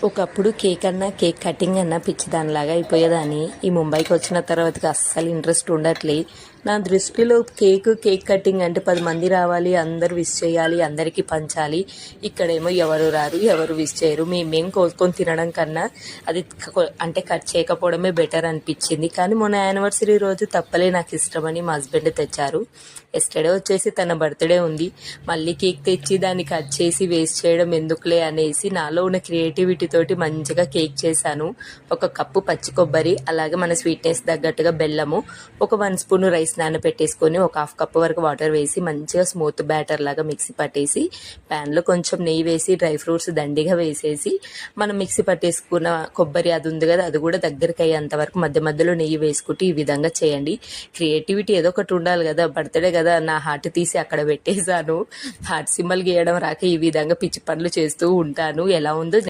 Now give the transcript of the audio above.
ఒకప్పుడు కేక్ అన్నా cake cutting అన్నా పిచ్చిదానిలాగా అయిపోయేదాన్ని. ఈ ముంబైకి వచ్చిన తర్వాతకి అస్సలు ఇంట్రెస్ట్ ఉండట్లే. నా దృష్టిలో కేక్ కటింగ్ అంటే 10 మంది రావాలి, అందరూ విష్ చేయాలి, అందరికీ పంచాలి. ఇక్కడేమో ఎవరు రారు, ఎవరు విష్ చేయరు. మేమేం కోసుకొని తినడం కన్నా అది అంటే కట్ చేయకపోవడమే బెటర్ అనిపించింది. కానీ మొన్న యానివర్సరీ రోజు తప్పలే నాకు ఇష్టమని మా హస్బెండ్ తెచ్చారు. ఎస్టర్డే వచ్చేసి తన బర్త్డే ఉంది. మళ్ళీ కేక్ తెచ్చి దాన్ని కట్ చేసి వేస్ట్ చేయడం ఎందుకులే అనేసి నాలో ఉన్న క్రియేటివిటీ తోటి మంచిగా కేక్ చేశాను. 1 కప్పు పచ్చి కొబ్బరి, అలాగే మన స్వీట్నెస్ తగ్గట్టుగా బెల్లము, ఒక 1 స్పూన్ రైస్ నానబెట్టేసుకొని ఒక 1/2 కప్పు వరకు వాటర్ వేసి మంచిగా స్మూత్ బ్యాటర్ లాగా మిక్సీ పట్టేసి ప్యాన్లో కొంచెం నెయ్యి వేసి డ్రై ఫ్రూట్స్ దండిగా వేసేసి మనం మిక్సీ పట్టేసుకున్న కొబ్బరి అది ఉంది కదా, అది కూడా దగ్గరికి అయ్యేంత వరకు మధ్య మధ్యలో నెయ్యి వేసుకుంటూ ఈ విధంగా చేయండి. క్రియేటివిటీ ఏదో ఒకటి ఉండాలి కదా, బర్త్డే కదా, నా హార్ట్ తీసి అక్కడ పెట్టేశాను. హార్ట్ సింబల్ గీయడం రాక ఈ విధంగా పిచ్చి పనులు చేస్తూ ఉంటాను. ఎలా ఉందో